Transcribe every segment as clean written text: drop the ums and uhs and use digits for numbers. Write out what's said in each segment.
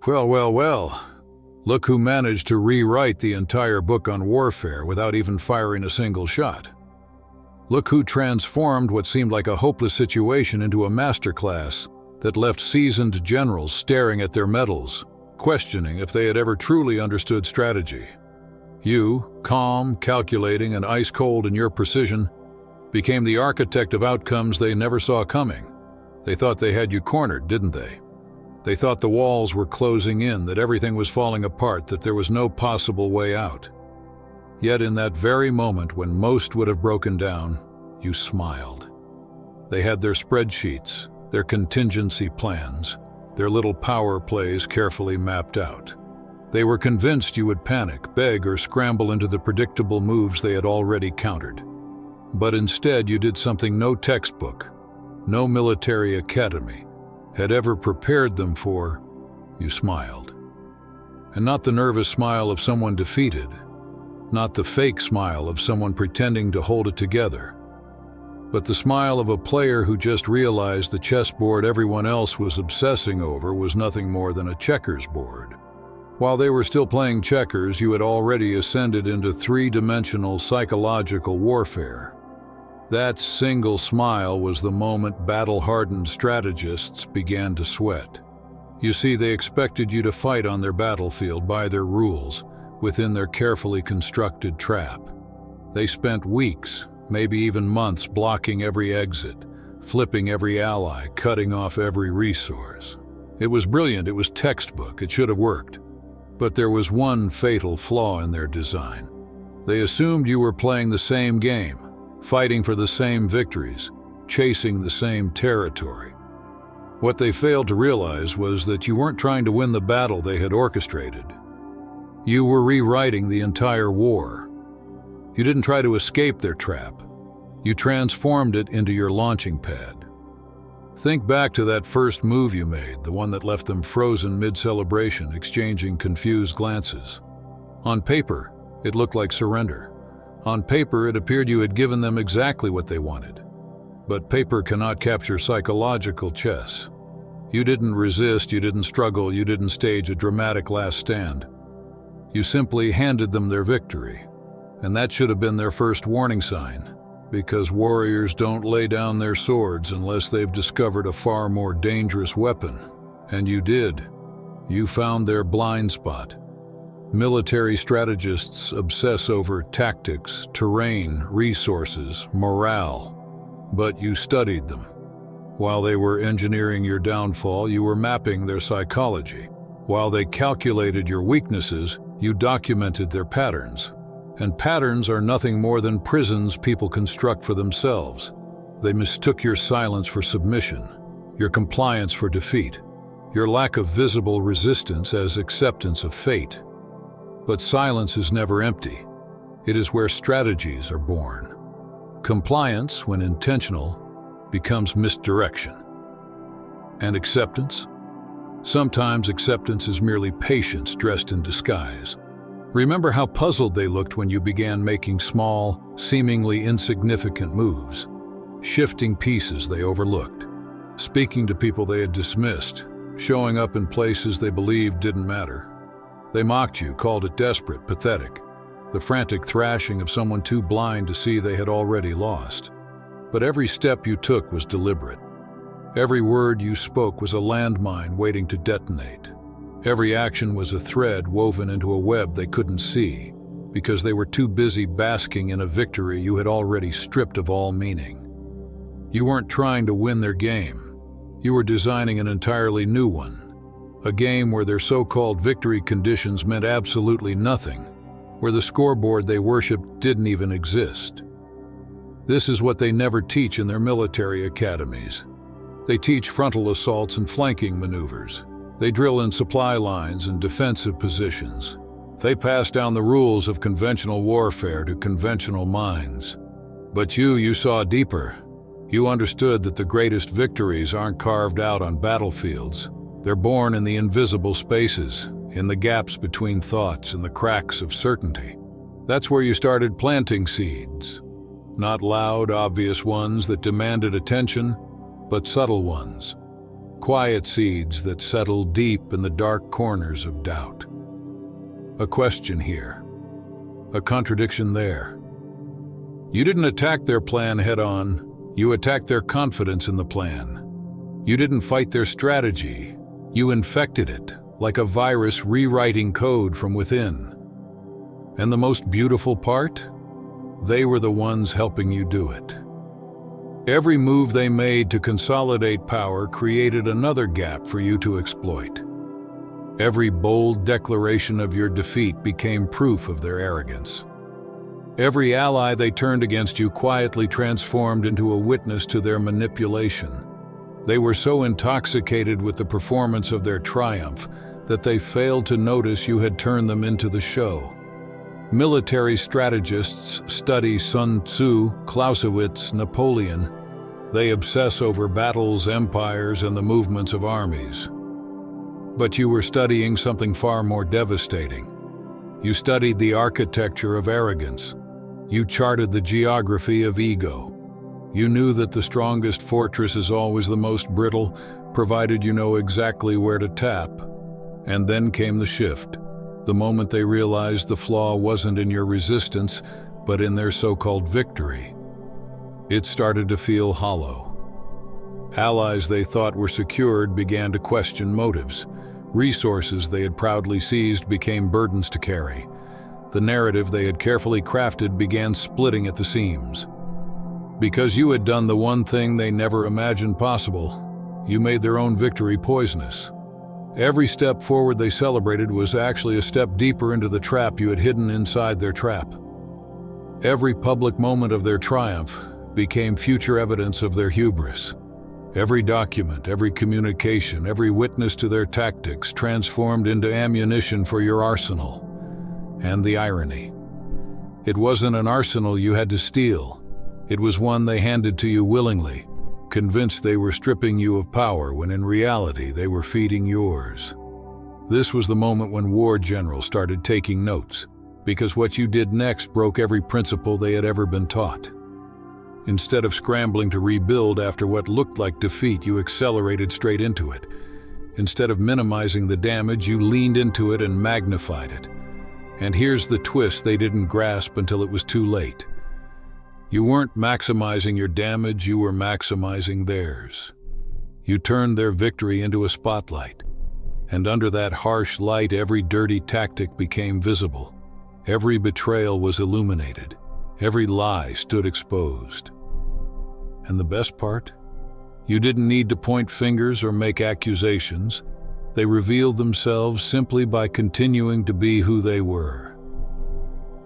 Well, well, well. Look who managed to rewrite the entire book on warfare without even firing a single shot. Look who transformed what seemed like a hopeless situation into a masterclass that left seasoned generals staring at their medals, questioning if they had ever truly understood strategy. You, calm, calculating, and ice-cold in your precision, became the architect of outcomes they never saw coming. They thought they had you cornered, didn't they? They thought the walls were closing in, that everything was falling apart, that there was no possible way out. Yet in that very moment when most would have broken down, you smiled. They had their spreadsheets, their contingency plans, their little power plays carefully mapped out. They were convinced you would panic, beg, or scramble into the predictable moves they had already countered. But instead you did something no textbook, no military academy had ever prepared them for. You smiled. And not the nervous smile of someone defeated, not the fake smile of someone pretending to hold it together, but the smile of a player who just realized the chessboard everyone else was obsessing over was nothing more than a checkers board. While they were still playing checkers, you had already ascended into three-dimensional psychological warfare. That single smile was the moment battle-hardened strategists began to sweat. You see, they expected you to fight on their battlefield by their rules, within their carefully constructed trap. They spent weeks, maybe even months, blocking every exit, flipping every ally, cutting off every resource. It was brilliant, it was textbook, it should have worked. But there was one fatal flaw in their design. They assumed you were playing the same game, fighting for the same victories, chasing the same territory. What they failed to realize was that you weren't trying to win the battle they had orchestrated. You were rewriting the entire war. You didn't try to escape their trap. You transformed it into your launching pad. Think back to that first move you made, the one that left them frozen mid-celebration, exchanging confused glances. On paper, it looked like surrender. On paper, it appeared you had given them exactly what they wanted. But paper cannot capture psychological chess. You didn't resist, you didn't struggle, you didn't stage a dramatic last stand. You simply handed them their victory. And that should have been their first warning sign, because warriors don't lay down their swords unless they've discovered a far more dangerous weapon. And you did. You found their blind spot. Military strategists obsess over tactics, terrain, resources, morale. But you studied them. While they were engineering your downfall, you were mapping their psychology. While they calculated your weaknesses, you documented their patterns. And patterns are nothing more than prisons people construct for themselves. They mistook your silence for submission, your compliance for defeat, your lack of visible resistance as acceptance of fate. But silence is never empty. It is where strategies are born. Compliance, when intentional, becomes misdirection. And acceptance? Sometimes acceptance is merely patience dressed in disguise. Remember how puzzled they looked when you began making small, seemingly insignificant moves, shifting pieces they overlooked, speaking to people they had dismissed, showing up in places they believed didn't matter. They mocked you, called it desperate, pathetic, the frantic thrashing of someone too blind to see they had already lost. But every step you took was deliberate. Every word you spoke was a landmine waiting to detonate. Every action was a thread woven into a web they couldn't see, because they were too busy basking in a victory you had already stripped of all meaning. You weren't trying to win their game. You were designing an entirely new one. A game where their so-called victory conditions meant absolutely nothing, where the scoreboard they worshipped didn't even exist. This is what they never teach in their military academies. They teach frontal assaults and flanking maneuvers. They drill in supply lines and defensive positions. They pass down the rules of conventional warfare to conventional minds. But you saw deeper. You understood that the greatest victories aren't carved out on battlefields. They're born in the invisible spaces, in the gaps between thoughts and the cracks of certainty. That's where you started planting seeds. Not loud, obvious ones that demanded attention, but subtle ones. quiet seeds that settled deep in the dark corners of doubt. A question here, a contradiction there. You didn't attack their plan head-on, you attacked their confidence in the plan. You didn't fight their strategy, you infected it, like a virus rewriting code from within. And the most beautiful part? They were the ones helping you do it. Every move they made to consolidate power created another gap for you to exploit. Every bold declaration of your defeat became proof of their arrogance. Every ally they turned against you quietly transformed into a witness to their manipulation. They were so intoxicated with the performance of their triumph that they failed to notice you had turned them into the show. Military strategists study Sun Tzu, Clausewitz, Napoleon. They obsess over battles, empires, and the movements of armies. But you were studying something far more devastating. You studied the architecture of arrogance. You charted the geography of ego. You knew that the strongest fortress is always the most brittle, provided you know exactly where to tap. And then came the shift. The moment they realized the flaw wasn't in your resistance, but in their so-called victory. It started to feel hollow. Allies they thought were secured began to question motives. Resources they had proudly seized became burdens to carry. The narrative they had carefully crafted began splitting at the seams. Because you had done the one thing they never imagined possible, you made their own victory poisonous. Every step forward they celebrated was actually a step deeper into the trap you had hidden inside their trap. Every public moment of their triumph became future evidence of their hubris. Every document, every communication, every witness to their tactics transformed into ammunition for your arsenal. And the irony. It wasn't an arsenal you had to steal. It was one they handed to you willingly, convinced they were stripping you of power when in reality they were feeding yours. This was the moment when war generals started taking notes, because what you did next broke every principle they had ever been taught. Instead of scrambling to rebuild after what looked like defeat, you accelerated straight into it. Instead of minimizing the damage, you leaned into it and magnified it. And here's the twist they didn't grasp until it was too late. You weren't maximizing your damage, you were maximizing theirs. You turned their victory into a spotlight. And under that harsh light, every dirty tactic became visible. Every betrayal was illuminated. Every lie stood exposed. And the best part? You didn't need to point fingers or make accusations. They revealed themselves simply by continuing to be who they were.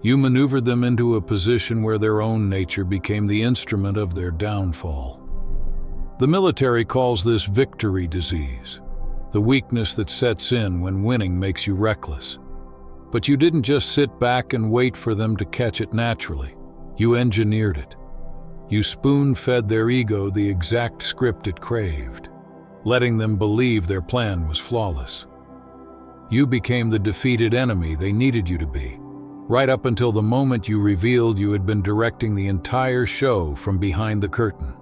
You maneuvered them into a position where their own nature became the instrument of their downfall. The military calls this victory disease, the weakness that sets in when winning makes you reckless. But you didn't just sit back and wait for them to catch it naturally. You engineered it. You spoon-fed their ego the exact script it craved, letting them believe their plan was flawless. You became the defeated enemy they needed you to be, right up until the moment you revealed you had been directing the entire show from behind the curtain.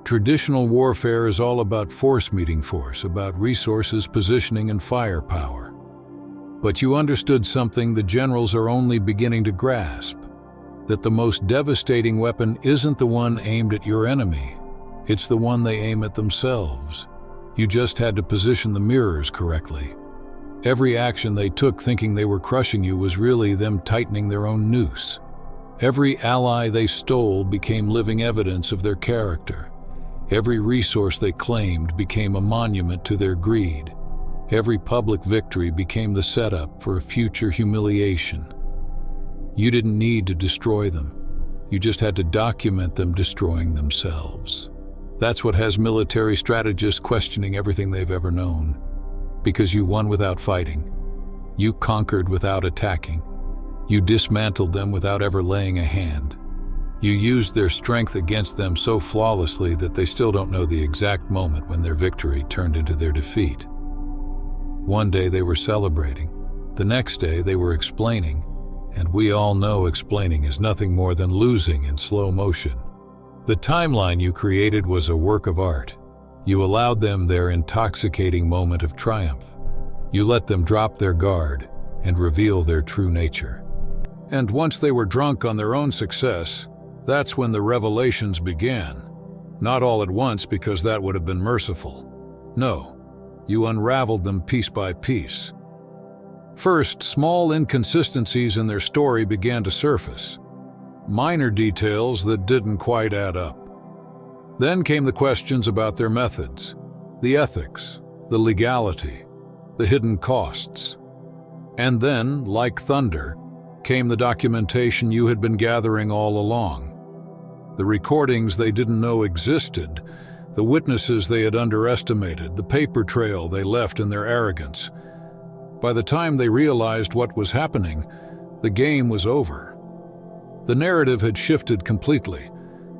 Traditional warfare is all about force meeting force, about resources, positioning, and firepower. But you understood something the generals are only beginning to grasp, that the most devastating weapon isn't the one aimed at your enemy, it's the one they aim at themselves. You just had to position the mirrors correctly. Every action they took thinking they were crushing you was really them tightening their own noose. Every ally they stole became living evidence of their character. Every resource they claimed became a monument to their greed. Every public victory became the setup for a future humiliation. You didn't need to destroy them. You just had to document them destroying themselves. That's what has military strategists questioning everything they've ever known. Because you won without fighting. You conquered without attacking. You dismantled them without ever laying a hand. You used their strength against them so flawlessly that they still don't know the exact moment when their victory turned into their defeat. One day they were celebrating. The next day they were explaining. And we all know explaining is nothing more than losing in slow motion. The timeline you created was a work of art. You allowed them their intoxicating moment of triumph. You let them drop their guard and reveal their true nature. And once they were drunk on their own success, that's when the revelations began. Not all at once, because that would have been merciful. No, you unraveled them piece by piece. First, small inconsistencies in their story began to surface. Minor details that didn't quite add up. Then came the questions about their methods, the ethics, the legality, the hidden costs. And then, like thunder, came the documentation you had been gathering all along. The recordings they didn't know existed, the witnesses they had underestimated, the paper trail they left in their arrogance. By the time they realized what was happening, the game was over. The narrative had shifted completely.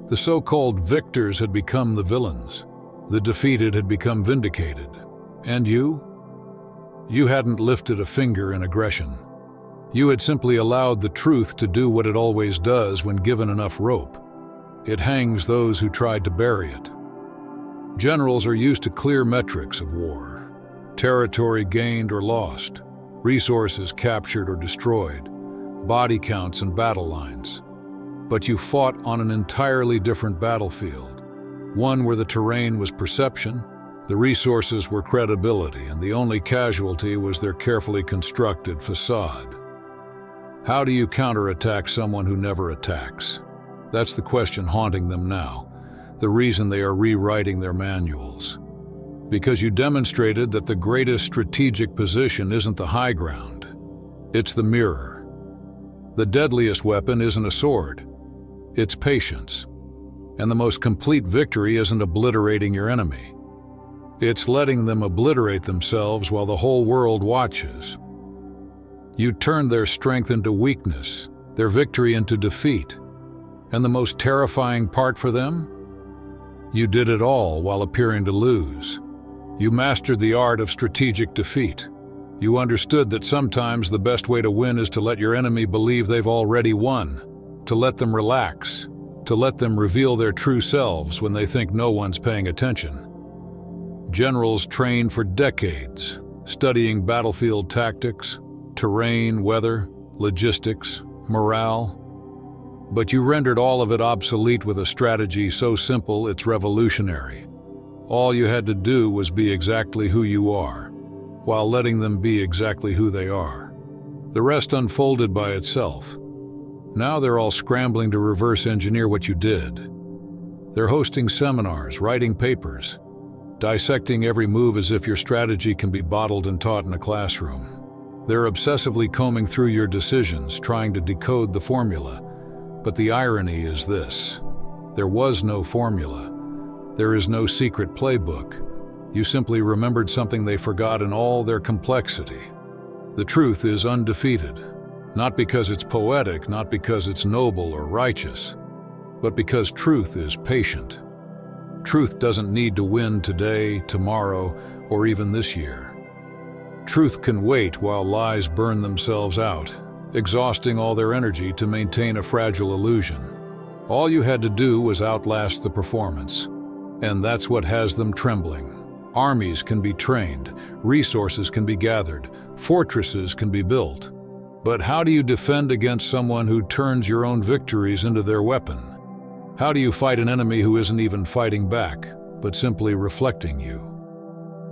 The so-called victors had become the villains. The defeated had become vindicated. And you? You hadn't lifted a finger in aggression. You had simply allowed the truth to do what it always does when given enough rope. It hangs those who tried to bury it. Generals are used to clear metrics of war: territory gained or lost, resources captured or destroyed, body counts and battle lines. But you fought on an entirely different battlefield, one where the terrain was perception, the resources were credibility, and the only casualty was their carefully constructed facade. How do you counterattack someone who never attacks? That's the question haunting them now, the reason they are rewriting their manuals. Because you demonstrated that the greatest strategic position isn't the high ground, it's the mirror. The deadliest weapon isn't a sword, it's patience. And the most complete victory isn't obliterating your enemy. It's letting them obliterate themselves while the whole world watches. You turned their strength into weakness, their victory into defeat. And the most terrifying part for them? You did it all while appearing to lose. You mastered the art of strategic defeat. You understood that sometimes the best way to win is to let your enemy believe they've already won, to let them relax, to let them reveal their true selves when they think no one's paying attention. Generals trained for decades, studying battlefield tactics, terrain, weather, logistics, morale. But you rendered all of it obsolete with a strategy so simple it's revolutionary. All you had to do was be exactly who you are, while letting them be exactly who they are. The rest unfolded by itself. Now they're all scrambling to reverse engineer what you did. They're hosting seminars, writing papers, dissecting every move as if your strategy can be bottled and taught in a classroom. They're obsessively combing through your decisions, trying to decode the formula. But the irony is this: there was no formula. There is no secret playbook. You simply remembered something they forgot in all their complexity. The truth is undefeated, not because it's poetic, not because it's noble or righteous, but because truth is patient. Truth doesn't need to win today, tomorrow, or even this year. Truth can wait while lies burn themselves out, exhausting all their energy to maintain a fragile illusion. All you had to do was outlast the performance, and that's what has them trembling. Armies can be trained, resources can be gathered, fortresses can be built. But how do you defend against someone who turns your own victories into their weapon? How do you fight an enemy who isn't even fighting back, but simply reflecting you?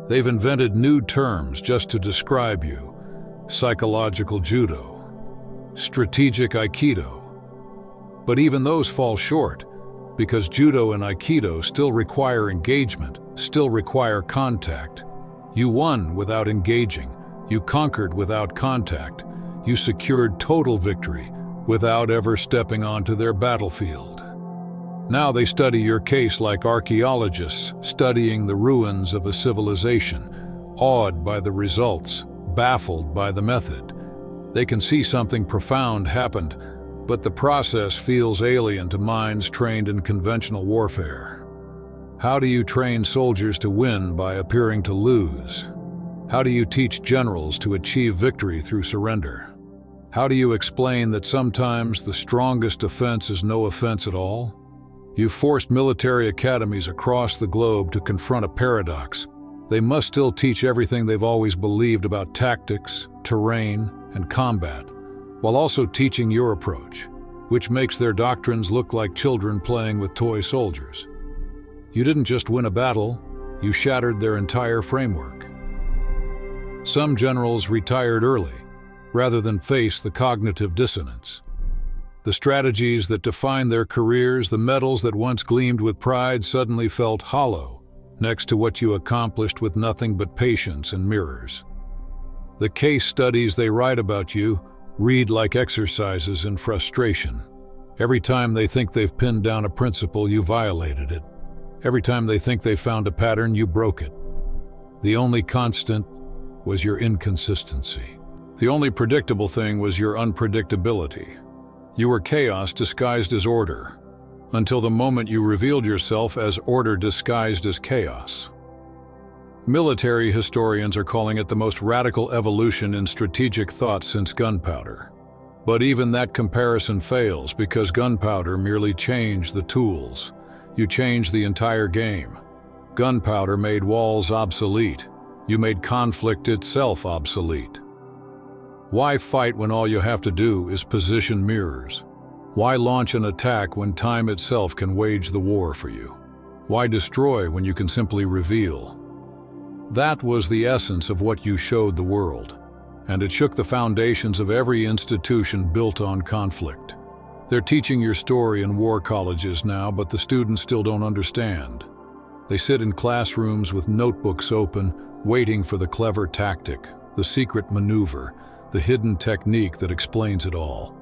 They've invented new terms just to describe you: psychological judo, strategic aikido. But even those fall short, because judo and aikido still require engagement, still require contact. You won without engaging. You conquered without contact. You secured total victory without ever stepping onto their battlefield. Now they study your case like archaeologists studying the ruins of a civilization, awed by the results, baffled by the method. They can see something profound happened, but the process feels alien to minds trained in conventional warfare. How do you train soldiers to win by appearing to lose? How do you teach generals to achieve victory through surrender? How do you explain that sometimes the strongest offense is no offense at all? You forced military academies across the globe to confront a paradox. They must still teach everything they've always believed about tactics, terrain, and combat, while also teaching your approach, which makes their doctrines look like children playing with toy soldiers. You didn't just win a battle, you shattered their entire framework. Some generals retired early, rather than face the cognitive dissonance. The strategies that defined their careers, the medals that once gleamed with pride, suddenly felt hollow next to what you accomplished with nothing but patience and mirrors. The case studies they write about you read like exercises in frustration. Every time they think they've pinned down a principle, you violated it. Every time they think they found a pattern, you broke it. The only constant was your inconsistency. The only predictable thing was your unpredictability. You were chaos disguised as order, until the moment you revealed yourself as order disguised as chaos. Military historians are calling it the most radical evolution in strategic thought since gunpowder. But even that comparison fails because gunpowder merely changed the tools. You changed the entire game. Gunpowder made walls obsolete. You made conflict itself obsolete. Why fight when all you have to do is position mirrors? Why launch an attack when time itself can wage the war for you? Why destroy when you can simply reveal? That was the essence of what you showed the world, and it shook the foundations of every institution built on conflict. They're teaching your story in war colleges now, but the students still don't understand. They sit in classrooms with notebooks open, waiting for the clever tactic, the secret maneuver, the hidden technique that explains it all.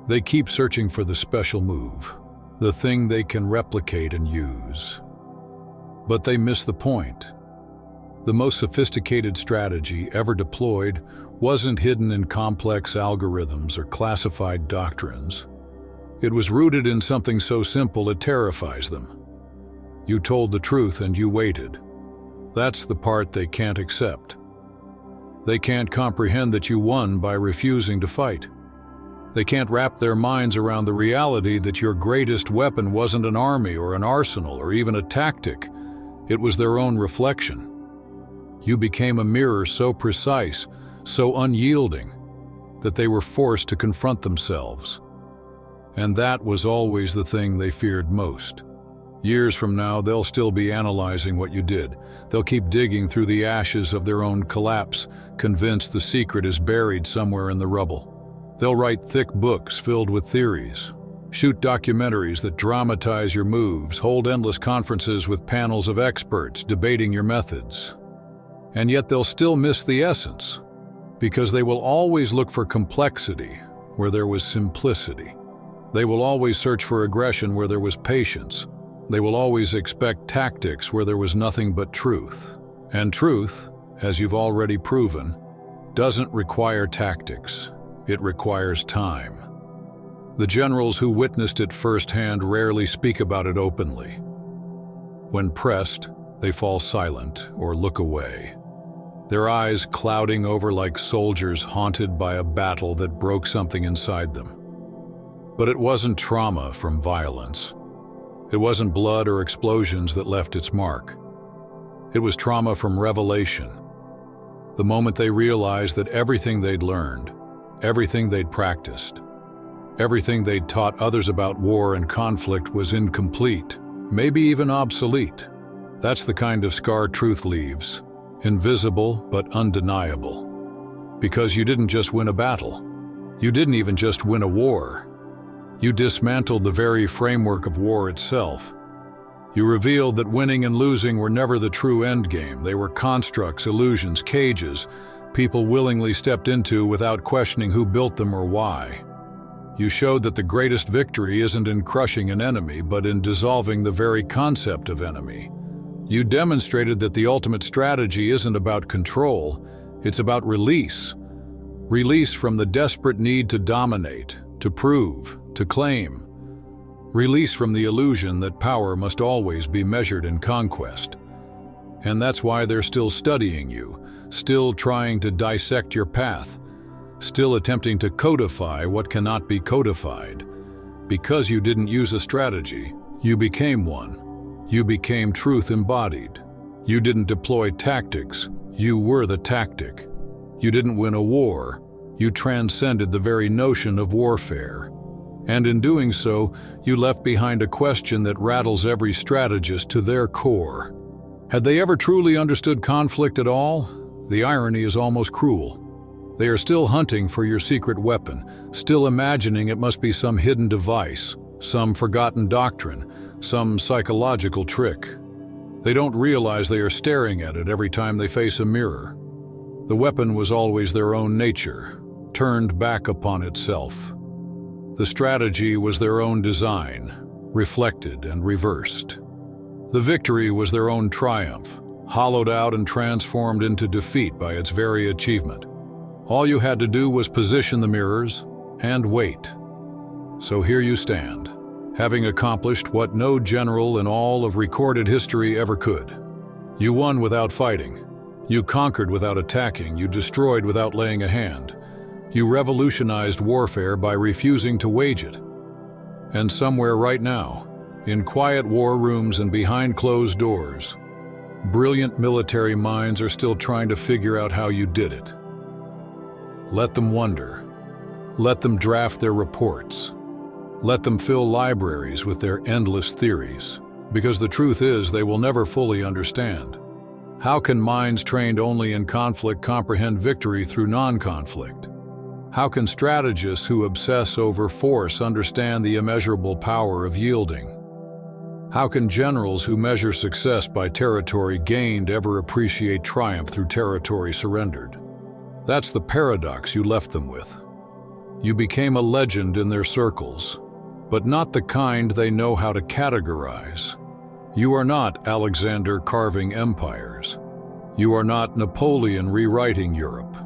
They keep searching for the special move, the thing they can replicate and use. But they miss the point. The most sophisticated strategy ever deployed wasn't hidden in complex algorithms or classified doctrines. It was rooted in something so simple it terrifies them. You told the truth and you waited. That's the part they can't accept. They can't comprehend that you won by refusing to fight. They can't wrap their minds around the reality that your greatest weapon wasn't an army or an arsenal or even a tactic. It was their own reflection. You became a mirror so precise, so unyielding, that they were forced to confront themselves. And that was always the thing they feared most. Years from now, they'll still be analyzing what you did. They'll keep digging through the ashes of their own collapse, convinced the secret is buried somewhere in the rubble. They'll write thick books filled with theories, shoot documentaries that dramatize your moves, hold endless conferences with panels of experts debating your methods. And yet they'll still miss the essence, because they will always look for complexity where there was simplicity. They will always search for aggression where there was patience. They will always expect tactics where there was nothing but truth. And truth, as you've already proven, doesn't require tactics. It requires time. The generals who witnessed it firsthand rarely speak about it openly. When pressed, they fall silent or look away, their eyes clouding over like soldiers haunted by a battle that broke something inside them. But it wasn't trauma from violence. It wasn't blood or explosions that left its mark. It was trauma from revelation. The moment they realized that everything they'd learned, everything they'd practiced, everything they'd taught others about war and conflict was incomplete, maybe even obsolete. That's the kind of scar truth leaves, invisible but undeniable. Because you didn't just win a battle. You didn't even just win a war. You dismantled the very framework of war itself. You revealed that winning and losing were never the true endgame. They were constructs, illusions, cages people willingly stepped into without questioning who built them or why. You showed that the greatest victory isn't in crushing an enemy, but in dissolving the very concept of enemy. You demonstrated that the ultimate strategy isn't about control, it's about release. Release from the desperate need to dominate, to prove, to claim. Release from the illusion that power must always be measured in conquest. And that's why they're still studying you, still trying to dissect your path, still attempting to codify what cannot be codified. Because you didn't use a strategy, You became one. You became truth embodied. You didn't deploy tactics, you were the tactic. You didn't win a war, you transcended the very notion of warfare. And in doing so, you left behind a question that rattles every strategist to their core. Had they ever truly understood conflict at all? The irony is almost cruel. They are still hunting for your secret weapon, still imagining it must be some hidden device, some forgotten doctrine, some psychological trick. They don't realize they are staring at it every time they face a mirror. The weapon was always their own nature, turned back upon itself. The strategy was their own design, reflected and reversed. The victory was their own triumph, hollowed out and transformed into defeat by its very achievement. All you had to do was position the mirrors and wait. So here you stand, having accomplished what no general in all of recorded history ever could. You won without fighting. You conquered without attacking. You destroyed without laying a hand. You revolutionized warfare by refusing to wage it. And somewhere right now, in quiet war rooms and behind closed doors, brilliant military minds are still trying to figure out how you did it. Let them wonder. Let them draft their reports. Let them fill libraries with their endless theories, because the truth is they will never fully understand. How can minds trained only in conflict comprehend victory through non-conflict? How can strategists who obsess over force understand the immeasurable power of yielding? How can generals who measure success by territory gained ever appreciate triumph through territory surrendered? That's the paradox you left them with. You became a legend in their circles, but not the kind they know how to categorize. You are not Alexander carving empires. You are not Napoleon rewriting Europe.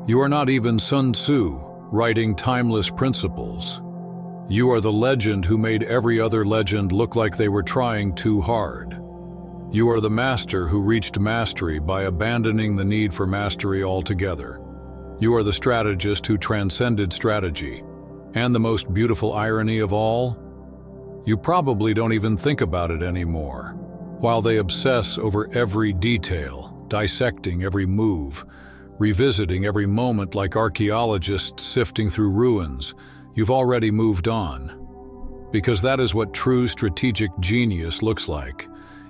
You are not even Sun Tzu writing timeless principles. You are the legend who made every other legend look like they were trying too hard. You are the master who reached mastery by abandoning the need for mastery altogether. You are the strategist who transcended strategy. And the most beautiful irony of all? You probably don't even think about it anymore. While they obsess over every detail, dissecting every move, revisiting every moment like archaeologists sifting through ruins, you've already moved on. Because that is what true strategic genius looks like.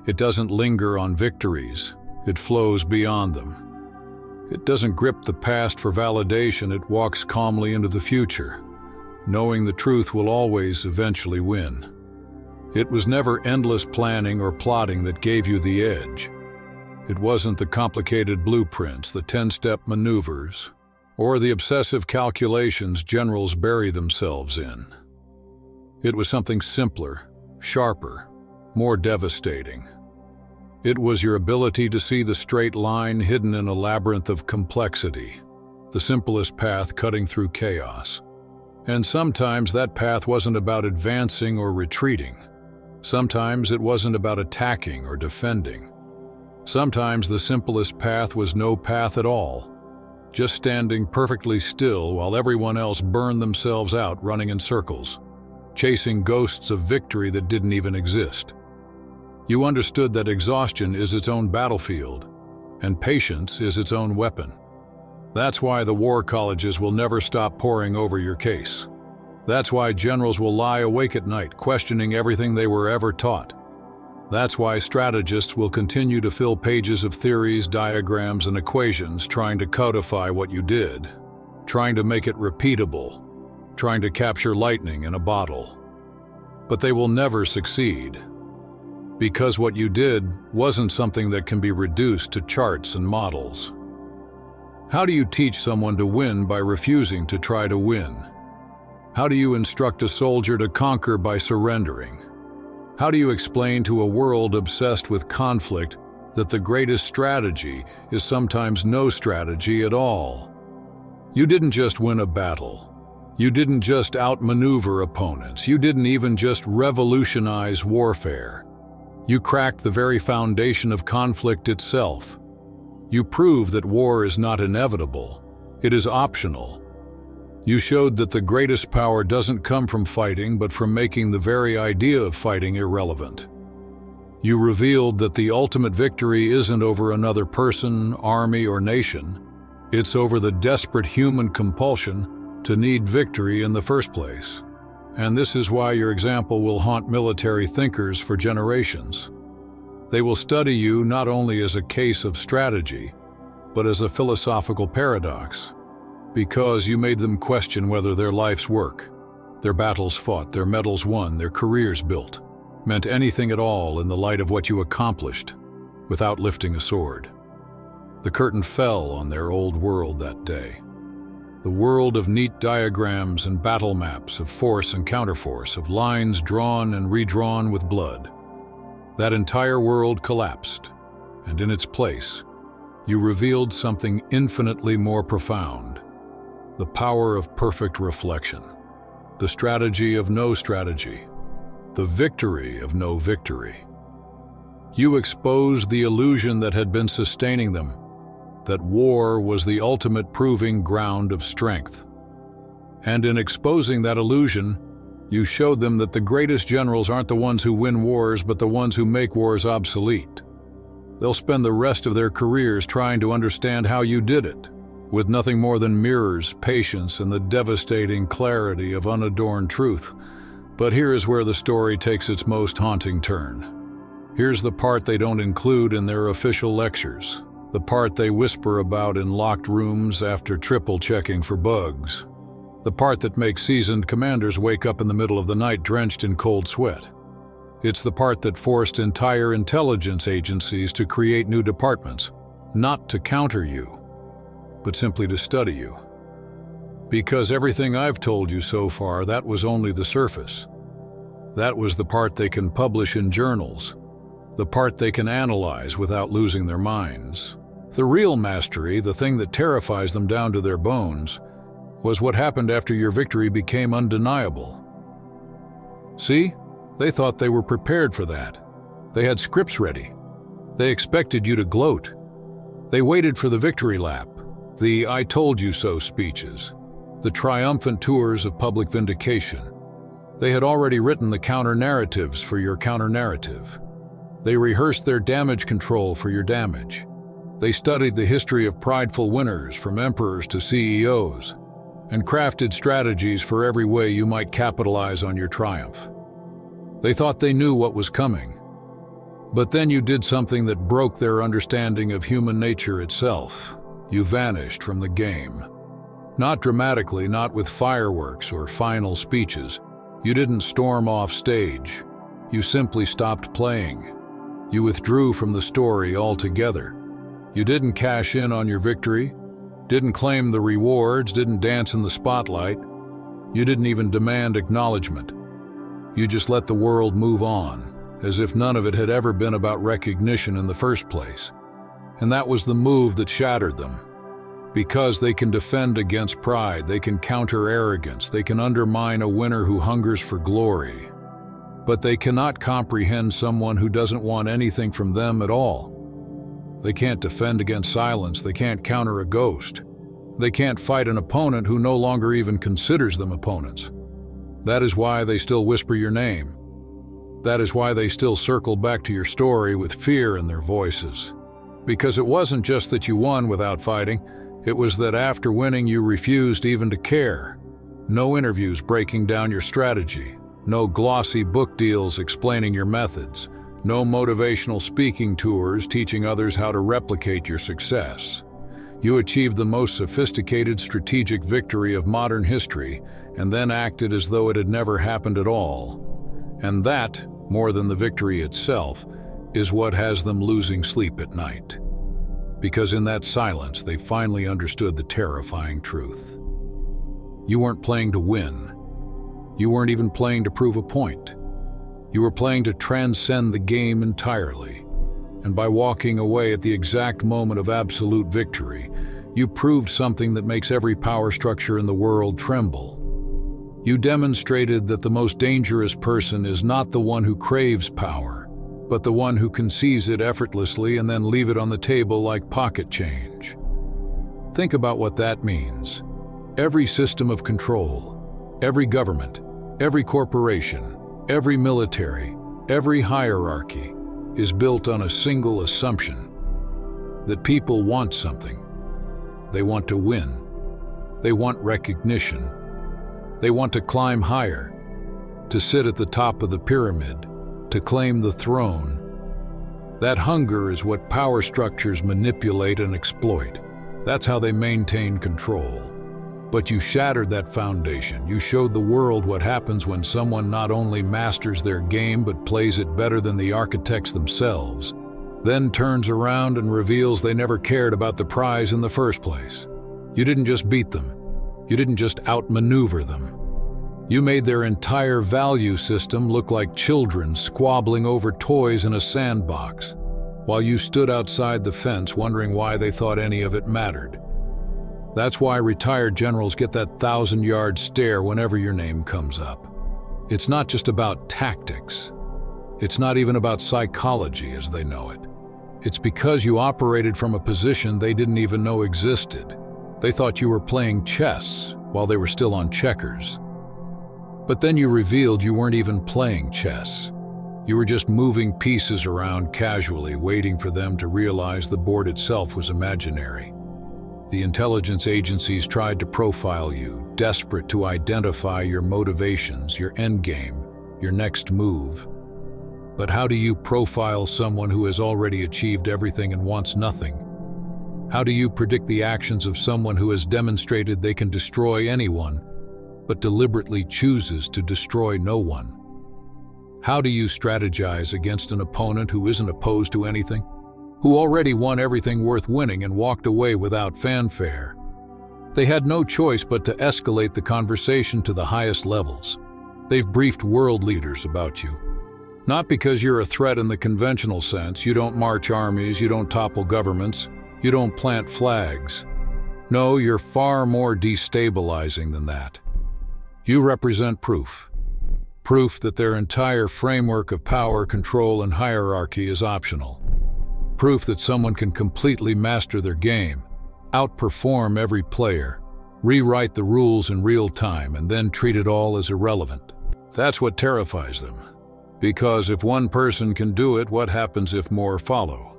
It doesn't linger on victories, it flows beyond them. It doesn't grip the past for validation, it walks calmly into the future, knowing the truth will always eventually win. It was never endless planning or plotting that gave you the edge. It wasn't the complicated blueprints, the 10-step maneuvers, or the obsessive calculations generals bury themselves in. It was something simpler, sharper, more devastating. It was your ability to see the straight line hidden in a labyrinth of complexity, the simplest path cutting through chaos. And sometimes that path wasn't about advancing or retreating. Sometimes it wasn't about attacking or defending. Sometimes the simplest path was no path at all, just standing perfectly still while everyone else burned themselves out running in circles, chasing ghosts of victory that didn't even exist. You understood that exhaustion is its own battlefield, and patience is its own weapon. That's why the war colleges will never stop poring over your case. That's why generals will lie awake at night questioning everything they were ever taught. That's why strategists will continue to fill pages of theories, diagrams, and equations trying to codify what you did, trying to make it repeatable, trying to capture lightning in a bottle. But they will never succeed, because what you did wasn't something that can be reduced to charts and models. How do you teach someone to win by refusing to try to win? How do you instruct a soldier to conquer by surrendering? How do you explain to a world obsessed with conflict that the greatest strategy is sometimes no strategy at all? You didn't just win a battle. You didn't just outmaneuver opponents. You didn't even just revolutionize warfare. You cracked the very foundation of conflict itself. You proved that war is not inevitable. It is optional. You showed that the greatest power doesn't come from fighting, but from making the very idea of fighting irrelevant. You revealed that the ultimate victory isn't over another person, army, or nation. It's over the desperate human compulsion to need victory in the first place. And this is why your example will haunt military thinkers for generations. They will study you not only as a case of strategy, but as a philosophical paradox, because you made them question whether their life's work, their battles fought, their medals won, their careers built, meant anything at all in the light of what you accomplished without lifting a sword. The curtain fell on their old world that day. The world of neat diagrams and battle maps, of force and counterforce, of lines drawn and redrawn with blood. That entire world collapsed, and in its place, you revealed something infinitely more profound: the power of perfect reflection, the strategy of no strategy, the victory of no victory. You exposed the illusion that had been sustaining them, that war was the ultimate proving ground of strength. And in exposing that illusion, you showed them that the greatest generals aren't the ones who win wars, but the ones who make wars obsolete. They'll spend the rest of their careers trying to understand how you did it, with nothing more than mirrors, patience, and the devastating clarity of unadorned truth. But here is where the story takes its most haunting turn. Here's the part they don't include in their official lectures, the part they whisper about in locked rooms after triple-checking for bugs, the part that makes seasoned commanders wake up in the middle of the night drenched in cold sweat. It's the part that forced entire intelligence agencies to create new departments, not to counter you, but simply to study you. Because everything I've told you so far, that was only the surface. That was the part they can publish in journals, the part they can analyze without losing their minds. The real mastery, the thing that terrifies them down to their bones, was what happened after your victory became undeniable. See? They thought they were prepared for that. They had scripts ready. They expected you to gloat. They waited for the victory lap, the "I told you so" speeches, the triumphant tours of public vindication. They had already written the counter-narratives for your counter-narrative. They rehearsed their damage control for your damage. They studied the history of prideful winners, from emperors to CEOs, and crafted strategies for every way you might capitalize on your triumph. They thought they knew what was coming. But then you did something that broke their understanding of human nature itself. You vanished from the game. Not dramatically, not with fireworks or final speeches. You didn't storm off stage. You simply stopped playing. You withdrew from the story altogether. You didn't cash in on your victory, didn't claim the rewards, didn't dance in the spotlight. You didn't even demand acknowledgement. You just let the world move on, as if none of it had ever been about recognition in the first place. And that was the move that shattered them. Because they can defend against pride, they can counter arrogance, they can undermine a winner who hungers for glory. But they cannot comprehend someone who doesn't want anything from them at all. They can't defend against silence, they can't counter a ghost. They can't fight an opponent who no longer even considers them opponents. That is why they still whisper your name. That is why they still circle back to your story with fear in their voices. Because it wasn't just that you won without fighting, it was that after winning you refused even to care. No interviews breaking down your strategy, no glossy book deals explaining your methods, no motivational speaking tours teaching others how to replicate your success. You achieved the most sophisticated strategic victory of modern history and then acted as though it had never happened at all. And that, more than the victory itself, is what has them losing sleep at night. Because in that silence, they finally understood the terrifying truth. You weren't playing to win. You weren't even playing to prove a point. You were playing to transcend the game entirely. And by walking away at the exact moment of absolute victory, you proved something that makes every power structure in the world tremble. You demonstrated that the most dangerous person is not the one who craves power, but the one who can seize it effortlessly and then leave it on the table like pocket change. Think about what that means. Every system of control, every government, every corporation, every military, every hierarchy is built on a single assumption: that people want something. They want to win. They want recognition. They want to climb higher, to sit at the top of the pyramid, to claim the throne. That hunger is what power structures manipulate and exploit. That's how they maintain control. But you shattered that foundation. You showed the world what happens when someone not only masters their game but plays it better than the architects themselves, then turns around and reveals they never cared about the prize in the first place. You didn't just beat them. You didn't just outmaneuver them. You made their entire value system look like children squabbling over toys in a sandbox, while you stood outside the fence wondering why they thought any of it mattered. That's why retired generals get that 1,000-yard stare whenever your name comes up. It's not just about tactics. It's not even about psychology as they know it. It's because you operated from a position they didn't even know existed. They thought you were playing chess while they were still on checkers. But then you revealed you weren't even playing chess. You were just moving pieces around casually, waiting for them to realize the board itself was imaginary. The intelligence agencies tried to profile you, desperate to identify your motivations, your endgame, your next move. But how do you profile someone who has already achieved everything and wants nothing? How do you predict the actions of someone who has demonstrated they can destroy anyone, but deliberately chooses to destroy no one? How do you strategize against an opponent who isn't opposed to anything, who already won everything worth winning and walked away without fanfare? They had no choice but to escalate the conversation to the highest levels. They've briefed world leaders about you. Not because you're a threat in the conventional sense. You don't march armies, you don't topple governments, you don't plant flags. No, you're far more destabilizing than that. You represent proof. Proof that their entire framework of power, control, and hierarchy is optional. Proof that someone can completely master their game, outperform every player, rewrite the rules in real time, and then treat it all as irrelevant. That's what terrifies them. Because if one person can do it, what happens if more follow?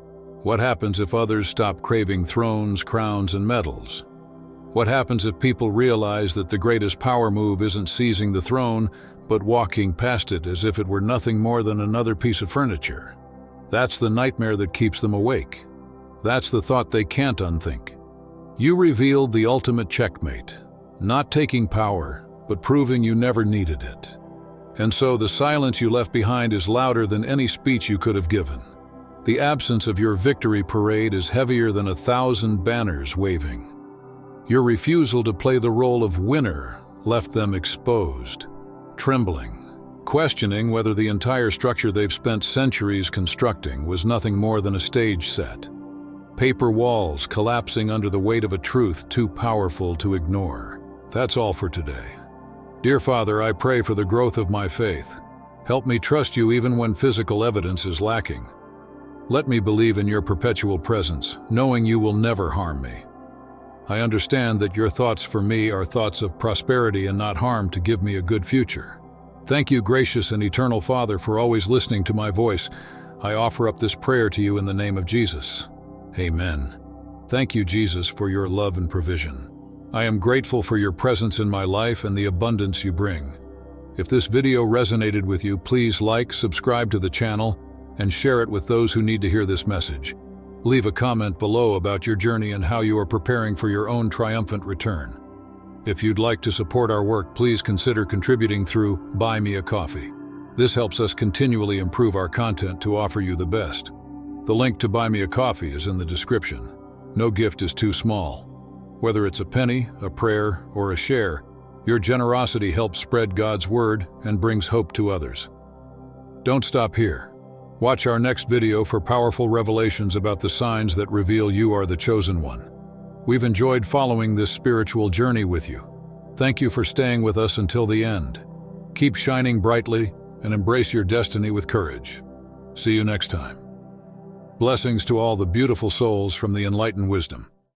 What happens if others stop craving thrones, crowns, and medals? What happens if people realize that the greatest power move isn't seizing the throne, but walking past it as if it were nothing more than another piece of furniture? That's the nightmare that keeps them awake. That's the thought they can't unthink. You revealed the ultimate checkmate, not taking power, but proving you never needed it. And so the silence you left behind is louder than any speech you could have given. The absence of your victory parade is heavier than 1,000 banners waving. Your refusal to play the role of winner left them exposed, trembling, questioning whether the entire structure they've spent centuries constructing was nothing more than a stage set. Paper walls collapsing under the weight of a truth too powerful to ignore. That's all for today. Dear Father, I pray for the growth of my faith. Help me trust you even when physical evidence is lacking. Let me believe in your perpetual presence, knowing you will never harm me. I understand that your thoughts for me are thoughts of prosperity and not harm, to give me a good future. Thank you, gracious and eternal Father, for always listening to my voice. I offer up this prayer to you in the name of Jesus. Amen. Thank you, Jesus, for your love and provision. I am grateful for your presence in my life and the abundance you bring. If this video resonated with you, please like, subscribe to the channel, and share it with those who need to hear this message. Leave a comment below about your journey and how you are preparing for your own triumphant return. If you'd like to support our work, please consider contributing through Buy Me a Coffee. This helps us continually improve our content to offer you the best. The link to Buy Me a Coffee is in the description. No gift is too small. Whether it's a penny, a prayer, or a share, your generosity helps spread God's word and brings hope to others. Don't stop here. Watch our next video for powerful revelations about the signs that reveal you are the chosen one. We've enjoyed following this spiritual journey with you. Thank you for staying with us until the end. Keep shining brightly and embrace your destiny with courage. See you next time. Blessings to all the beautiful souls from the Enlighten wisdom.